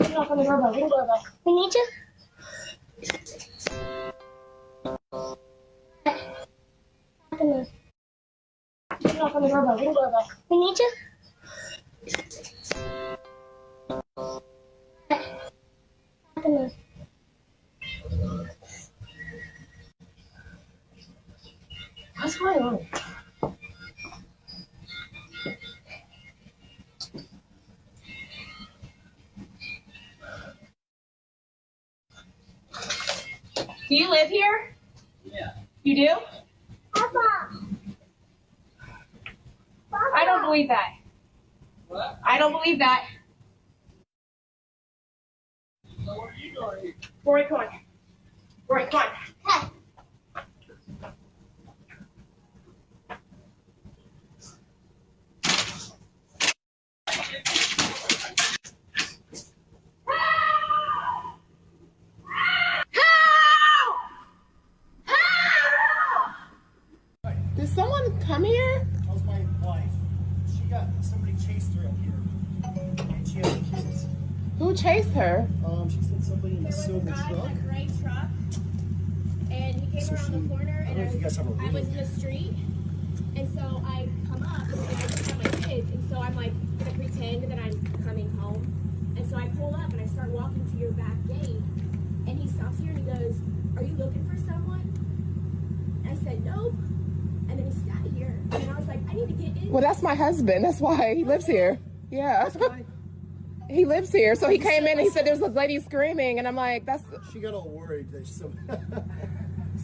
Knock on the doorbell. Ring doorbell. We need you. Knock on the doorbell. Ring doorbell. We need you. What's going on? Do you live here? Yeah. You do? Papa. I don't believe that. What? I don't believe that. So what are you doing here? Rory, come on. Rory, come on. Hey. Did someone come here? That was my wife. Somebody chased her up here. And she had kids. Who chased her? She said somebody in a There was a silver guy in truck. a gray truck, and he came So around the corner, I don't know if you guys have a I was reading. in the street, and so I come up, and I just have my kids, and so I'm like gonna pretend that I'm coming home, and so I pull up and I start walking to your back gate, and he stops here and he goes, "Are you looking for someone?" And I said, "Nope," and then he sat here, and I was like, "I need to get in." Well, that's my husband. That's why he lives here. Yeah. He lives here. So he came in and he said there's a lady screaming. And I'm like, that's... She got all worried. That some.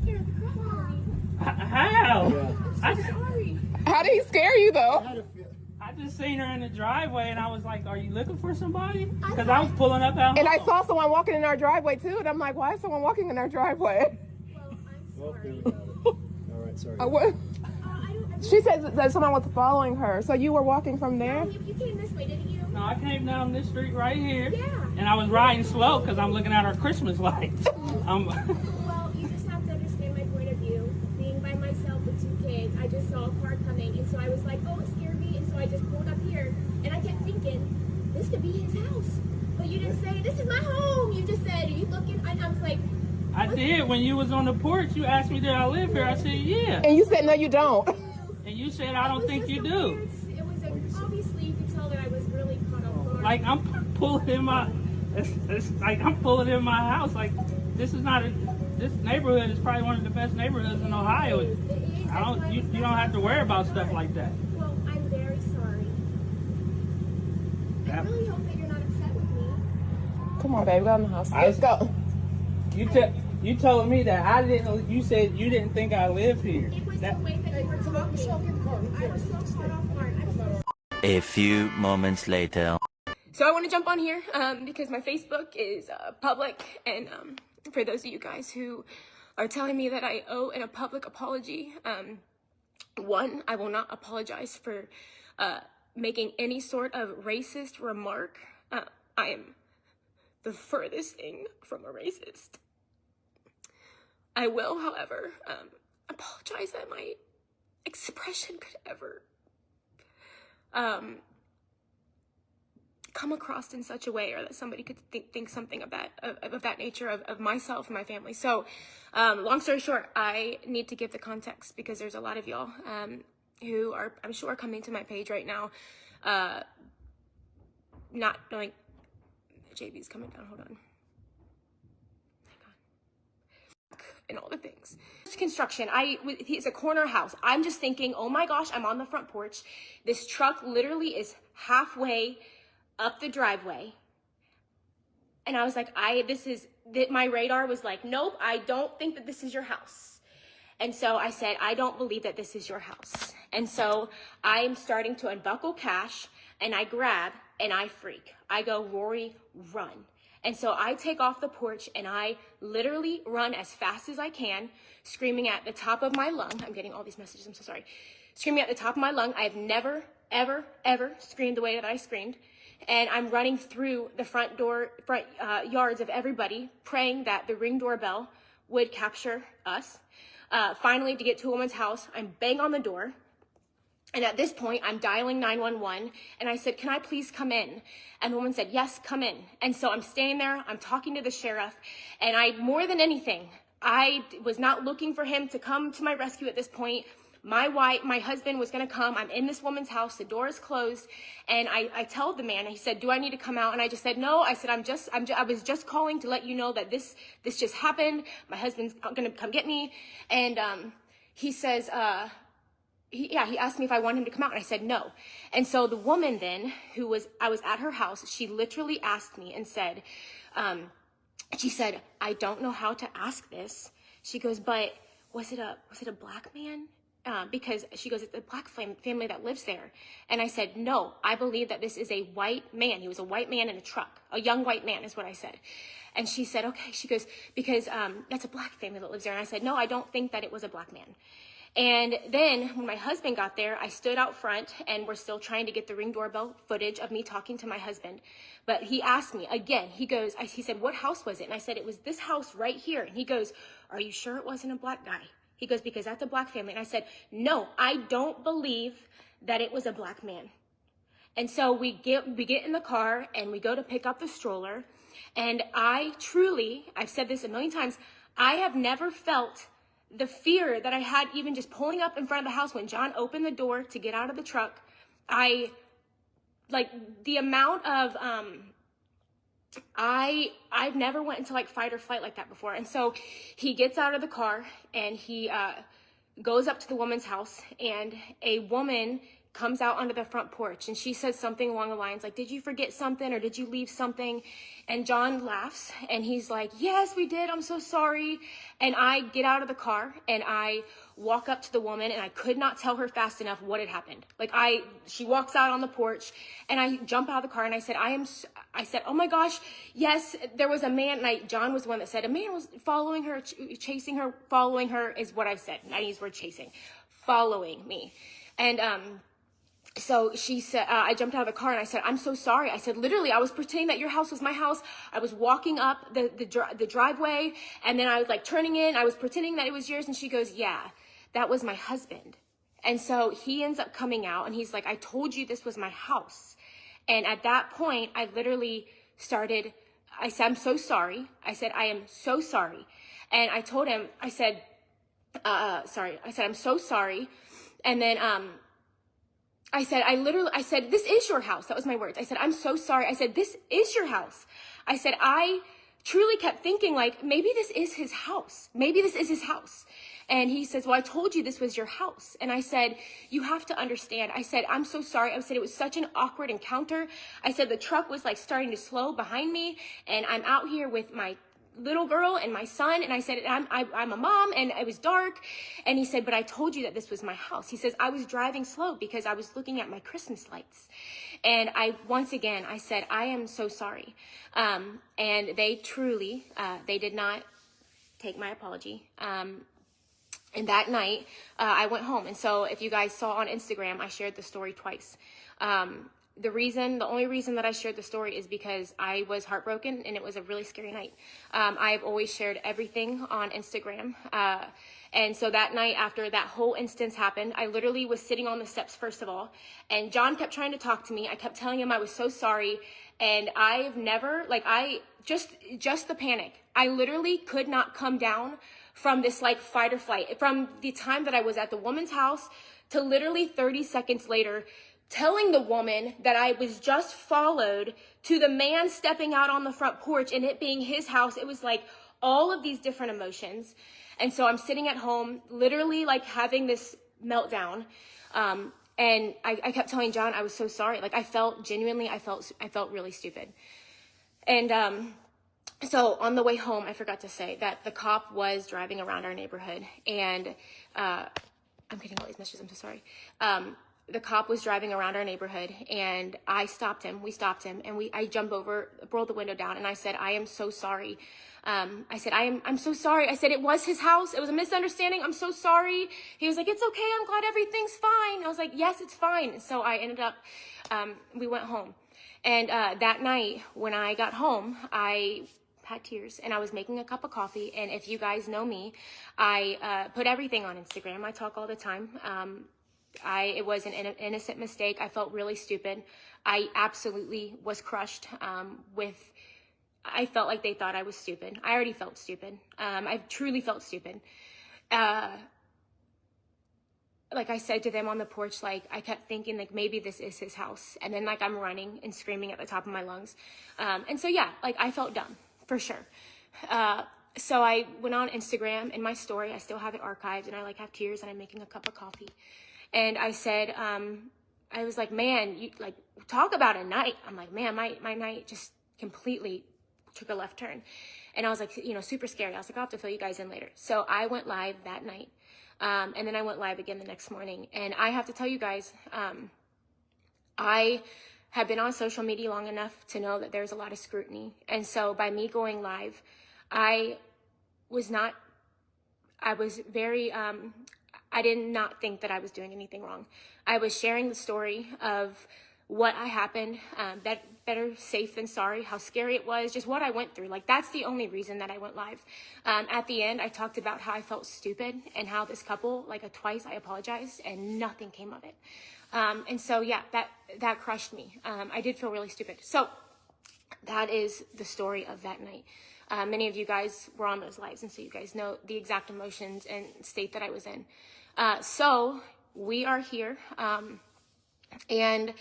Scared the crap out of me. How? Yeah. I'm so sorry. How did he scare you, I though? had a feel. I just seen her in the driveway and I was like, are you looking for somebody? Because I was pulling up out And I home. saw someone walking in our driveway, too. And I'm like, why is someone walking in our driveway? Well, I'm Oh, there sorry. we got it. All right, sorry. What? I don't. She said that someone was following her. So you were walking from there? No, you came this way, didn't you? No, I came down this street right here. Yeah. And I was riding slow because I'm looking at our Christmas lights. Well, you just have to understand my point of view. Being by myself with two kids, I just saw a car coming, and so I was like, oh, it scared me, and so I just pulled up here, and I kept thinking, this could be his house. But you didn't say, this is my home. You just said, are you looking? And I was like, I did. When you was on the porch, you asked me, did I live here? I said, yeah. And you said, no, you don't. And you said, I don't think you do. It was obviously you could tell that I was really caught off guard. Like I'm pulling in my, it's like I'm pulling in my house. Like this is not this neighborhood is probably one of the best neighborhoods in Ohio. It is. I don't, you don't have to worry about stuff like that. Well, I'm very sorry. I really hope that you're not upset with me. Come on, baby. Go in the house. Let's go. You told me that I didn't. You said you didn't think I live here. It was That, the way that you were talking. I was so caught off guard. I'm so A few moments later. So I want to jump on here because my Facebook is public, and for those of you guys who are telling me that I owe a public apology, one, I will not apologize for making any sort of racist remark. I am the furthest thing from a racist. I will, however, apologize that my expression could ever come across in such a way, or that somebody could think something of that nature of myself and my family. So long story short, I need to give the context because there's a lot of y'all who are, I'm sure, coming to my page right now not knowing. JB's coming down, hold on. And all the things. Construction. It's a corner house. I'm just thinking, oh my gosh, I'm on the front porch. This truck literally is halfway up the driveway. And I was like, my radar was like, nope, I don't think that this is your house. And so I said, I don't believe that this is your house. And so I'm starting to unbuckle cash, and I grab and I freak. I go, Rory, run. And so I take off the porch and I literally run as fast as I can, screaming at the top of my lung. I'm getting all these messages, I'm so sorry. Screaming at the top of my lung. I have never, ever, ever screamed the way that I screamed. And I'm running through the front yards of everybody, praying that the Ring doorbell would capture us. Finally, to get to a woman's house, I'm bang on the door. And at this point, I'm dialing 911, and I said, can I please come in? And the woman said, yes, come in. And so I'm standing there, I'm talking to the sheriff, and more than anything, I was not looking for him to come to my rescue at this point. My husband was gonna come. I'm in this woman's house, the door is closed, and I tell the man, he said, do I need to come out? And I just said, no. I said, I was just calling to let you know that this just happened. My husband's gonna come get me. And he says, he asked me if I wanted him to come out, and I said no. And so the woman then, I was at her house, she literally asked me and said, she said, I don't know how to ask this. She goes, but was it a black man? Because she goes, it's a black family that lives there. And I said, no, I believe that this is a white man. He was a white man in a truck, a young white man is what I said. And she said, okay. She goes, because that's a black family that lives there. And I said, no, I don't think that it was a black man. And then when my husband got there, I stood out front, and we're still trying to get the Ring doorbell footage of me talking to my husband. But he asked me again, he said, what house was it? And I said, it was this house right here. And he goes, are you sure it wasn't a black guy? He goes, because that's a black family. And I said, no, I don't believe that it was a black man. And so we get in the car and we go to pick up the stroller. And I've said this a million times, I have never felt the fear that I had even just pulling up in front of the house when John opened the door to get out of the truck. The amount of, I've never went into like fight or flight like that before. And so he gets out of the car and he goes up to the woman's house, and a woman comes out onto the front porch, and she says something along the lines like, did you forget something, or did you leave something? And John laughs and he's like, yes, we did. I'm so sorry. And I get out of the car and I walk up to the woman, and I could not tell her fast enough what had happened. She walks out on the porch, and I jump out of the car, and I said, oh my gosh, yes, there was a man. And John was the one that said, a man was following her, chasing her, following her is what I said. I use the word chasing, following me. And, so she said, I jumped out of the car and I said, I'm so sorry. I said, literally, I was pretending that your house was my house. I was walking up the driveway, and then I was like turning in. I was pretending that it was yours. And she goes, yeah, that was my husband. And so he ends up coming out, and he's like, I told you this was my house. And at that point, I literally started, I said, I'm so sorry. I said, I am so sorry. And I told him, I said, sorry. I said, I'm so sorry. And then, I said, this is your house. That was my words. I said, I'm so sorry. I said, this is your house. I said, I truly kept thinking like, maybe this is his house. Maybe this is his house. And he says, well, I told you this was your house. And I said, you have to understand. I said, I'm so sorry. I said, it was such an awkward encounter. I said, the truck was like starting to slow behind me, and I'm out here with my little girl and my son, and I said, I'm a mom, and it was dark. And he said, but I told you that this was my house. He says, I was driving slow because I was looking at my Christmas lights. And once again, I said, I am so sorry. And they truly, they did not take my apology. And that night, I went home. And so if you guys saw on Instagram, I shared the story twice. The only reason that I shared the story is because I was heartbroken, and it was a really scary night. I've always shared everything on Instagram. And so that night, after that whole instance happened, I literally was sitting on the steps, first of all, and John kept trying to talk to me. I kept telling him I was so sorry. And I've never, just the panic. I literally could not come down from this fight or flight. From the time that I was at the woman's house to literally 30 seconds later, telling the woman that I was just followed, to the man stepping out on the front porch and it being his house. It was like all of these different emotions. And so I'm sitting at home, literally having this meltdown. And I kept telling John I was so sorry. I felt really stupid. And so on the way home, I forgot to say that the cop was driving around our neighborhood. And I'm getting all these messages. I'm so sorry. The cop was driving around our neighborhood, and I stopped him. We stopped him, and I jumped over, rolled the window down, and I said, I am so sorry. I said, I'm so sorry. I said, it was his house. It was a misunderstanding. I'm so sorry. He was like, it's okay. I'm glad everything's fine. I was like, yes, it's fine. So I ended up, we went home. And that night when I got home, I had tears, and I was making a cup of coffee. And if you guys know me, I put everything on Instagram. I talk all the time. It was an innocent mistake. I felt really stupid. I absolutely was crushed I felt like they thought I was stupid. I already felt stupid. I truly felt stupid. Like I said to them on the porch, like I kept thinking like maybe this is his house. And then like I'm running and screaming at the top of my lungs. And so yeah, like I felt dumb for sure. So I went on Instagram in my story. I still have it archived and I like have tears and I'm making a cup of coffee. And I said, I was like, man, you like talk about a night. I'm like, man, my night just completely took a left turn. And I was like, you know, super scary. I was like, I'll have to fill you guys in later. So I went live that night. And then I went live again the next morning. And I have to tell you guys, I have been on social media long enough to know that there's a lot of scrutiny. And so by me going live, I did not think that I was doing anything wrong. I was sharing the story of what happened, better safe than sorry, how scary it was, just what I went through. Like, that's the only reason that I went live. At the end, I talked about how I felt stupid and how this couple, like twice I apologized and nothing came of it. And so, yeah, that crushed me. I did feel really stupid. So that is the story of that night. Many of you guys were on those lives, and so you guys know the exact emotions and state that I was in. So we are here. And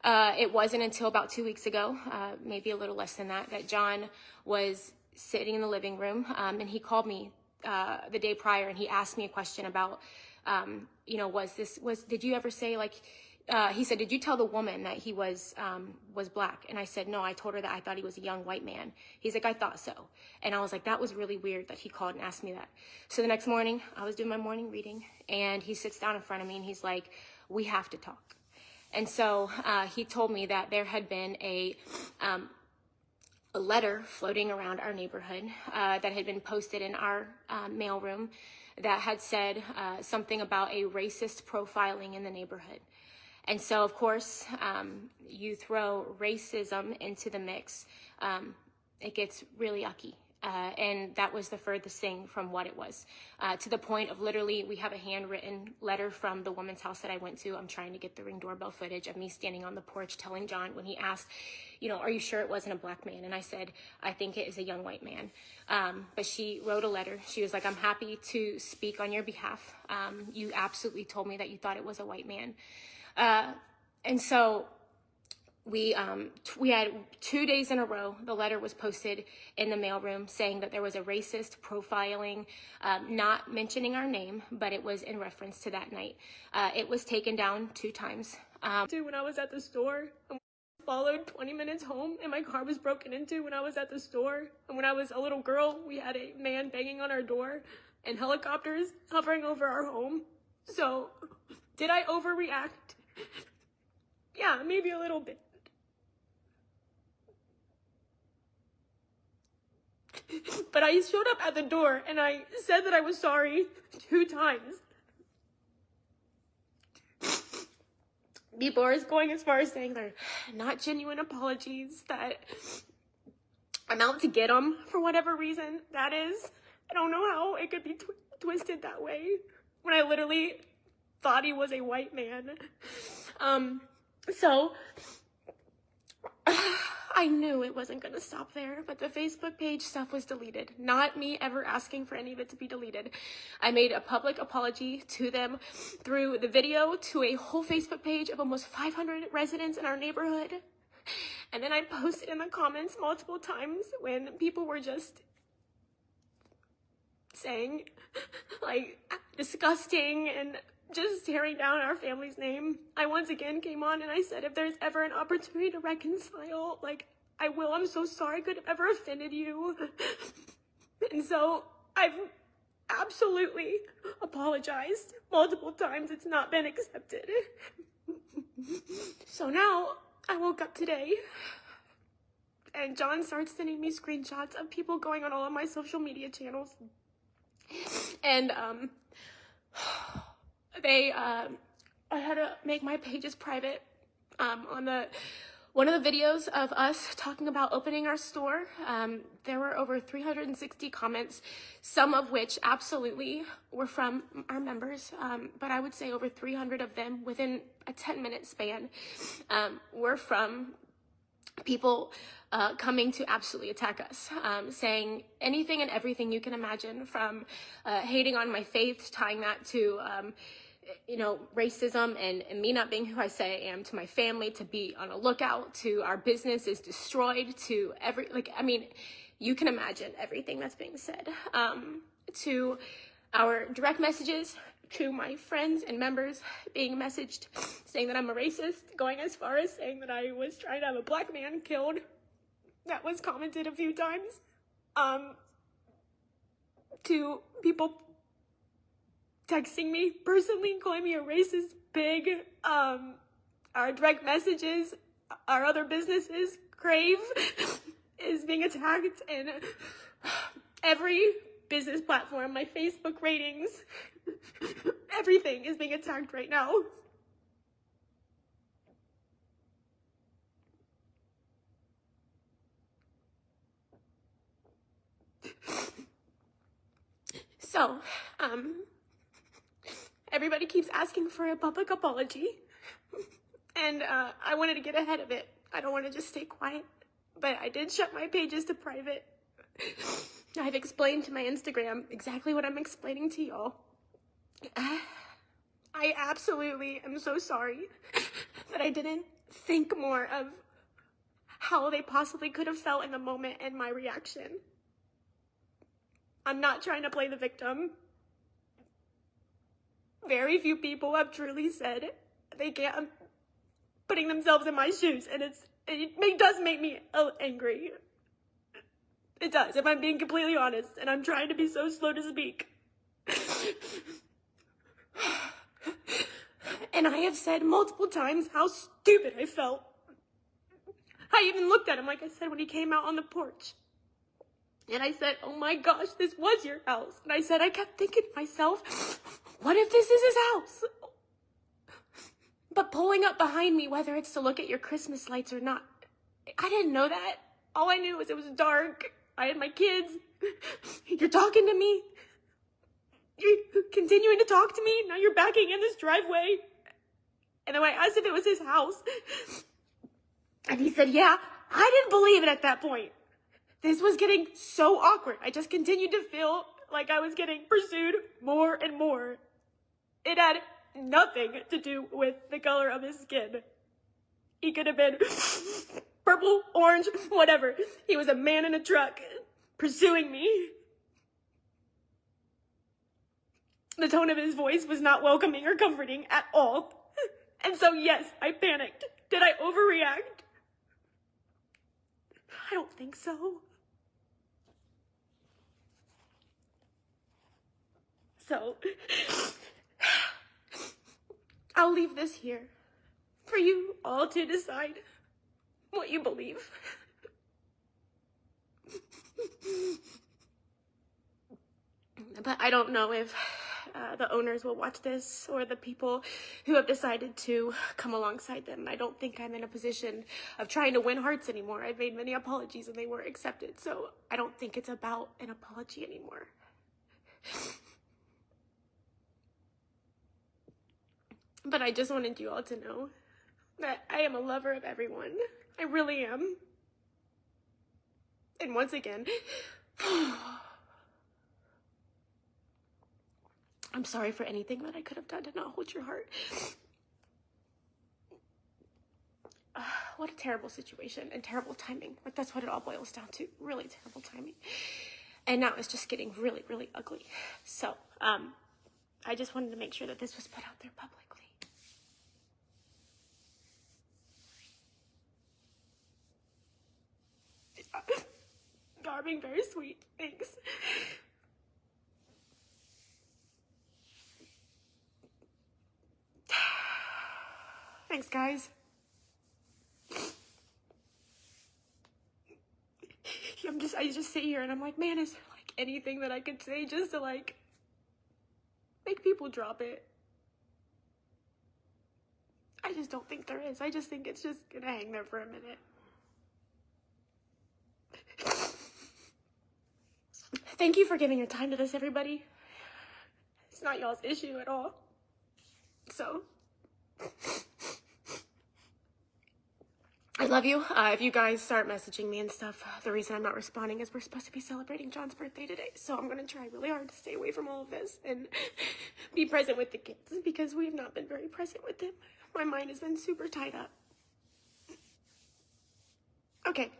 it wasn't until about 2 weeks ago, maybe a little less than that, that John was sitting in the living room, and he called me the day prior, and he asked me a question about, you know, did you ever say, like, he said, did you tell the woman that he was black? And I said, no, I told her that I thought he was a young white man. He's like, I thought so. And I was like, that was really weird that he called and asked me that. So the next morning, I was doing my morning reading, and he sits down in front of me, and he's like, we have to talk. And so he told me that there had been a letter floating around our neighborhood that had been posted in our mailroom that had said something about a racist profiling in the neighborhood. And so, of course, you throw racism into the mix, it gets really yucky. And that was the furthest thing from what it was, to the point of literally, we have a handwritten letter from the woman's house that I went to. I'm trying to get the Ring doorbell footage of me standing on the porch telling John when he asked, you know, are you sure it wasn't a black man? And I said, I think it is a young white man. But she wrote a letter. She was like, I'm happy to speak on your behalf. You absolutely told me that you thought it was a white man. And so we had 2 days in a row, the letter was posted in the mailroom saying that there was a racist profiling, not mentioning our name, but it was in reference to that night. It was taken down 2 times. When I was at the store, I followed 20 minutes home, and my car was broken into when I was at the store. And when I was a little girl, we had a man banging on our door and helicopters hovering over our home. So, did I overreact? Yeah, maybe a little bit. But I showed up at the door and I said that I was sorry 2 times. People are going as far as saying they're not genuine apologies, that I'm out to get them for whatever reason that is. I don't know how it could be twisted that way when I literally thought he was a white man. So I knew it wasn't going to stop there, but the Facebook page stuff was deleted. Not me ever asking for any of it to be deleted. I made a public apology to them through the video to a whole Facebook page of almost 500 residents in our neighborhood. And then I posted in the comments multiple times when people were just saying, like, disgusting and just tearing down our family's name. I once again came on and I said, if there's ever an opportunity to reconcile, like, I will. I'm so sorry I could have ever offended you. And so I've absolutely apologized multiple times. It's not been accepted. So now I woke up today and John starts sending me screenshots of people going on all of my social media channels. And I had to make my pages private on the one of the videos of us talking about opening our store, there were over 360 comments, some of which absolutely were from our members, but I would say over 300 of them within a 10-minute span were from people coming to absolutely attack us, saying anything and everything you can imagine, from hating on my faith, tying that to racism and me not being who I say I am, to my family, to be on a lookout, to our business is destroyed, to you can imagine everything that's being said, to our direct messages, to my friends and members being messaged saying that I'm a racist, going as far as saying that I was trying to have a black man killed. That was commented a few times. To people texting me personally, calling me a racist pig. Our direct messages, our other businesses, Crave is being attacked, and every business platform, my Facebook ratings, everything is being attacked right now. So, everybody keeps asking for a public apology, and I wanted to get ahead of it. I don't want to just stay quiet, but I did shut my pages to private. I've explained to my Instagram exactly what I'm explaining to y'all. I absolutely am so sorry that I didn't think more of how they possibly could have felt in the moment and my reaction. I'm not trying to play the victim. Very few people have truly said they can't, putting themselves in my shoes, and it does make me angry. It does, if I'm being completely honest, and I'm trying to be so slow to speak. And I have said multiple times how stupid I felt. I even looked at him, like I said, when he came out on the porch. And I said, oh my gosh, this was your house. And I said, I kept thinking to myself, what if this is his house? But pulling up behind me, whether it's to look at your Christmas lights or not, I didn't know that. All I knew was it was dark. I had my kids. You're talking to me. You're continuing to talk to me. Now you're backing in this driveway. And then I asked if it was his house. And he said, yeah. I didn't believe it at that point. This was getting so awkward. I just continued to feel like I was getting pursued more and more. It had nothing to do with the color of his skin. He could have been purple, orange, whatever. He was a man in a truck pursuing me. The tone of his voice was not welcoming or comforting at all. And so, yes, I panicked. Did I overreact? I don't think so. So, I'll leave this here for you all to decide what you believe. But I don't know if the owners will watch this, or the people who have decided to come alongside them. I don't think I'm in a position of trying to win hearts anymore. I've made many apologies and they weren't accepted, so I don't think it's about an apology anymore. But I just wanted you all to know that I am a lover of everyone. I really am. And once again, I'm sorry for anything that I could have done to not hold your heart. What a terrible situation and terrible timing. Like, that's what it all boils down to. Really terrible timing. And now it's just getting really, really ugly. So, I just wanted to make sure that this was put out there publicly. You're being very sweet. Thanks. Thanks, guys. I just sit here and I'm like, man, is there like anything that I could say just to like make people drop it? I just don't think there is. I just think it's just gonna hang there for a minute. Thank you for giving your time to this, everybody. It's not y'all's issue at all. So, I love you. If you guys start messaging me and stuff, the reason I'm not responding is we're supposed to be celebrating John's birthday today. So I'm gonna try really hard to stay away from all of this and be present with the kids because we have not been very present with them. My mind has been super tied up. Okay.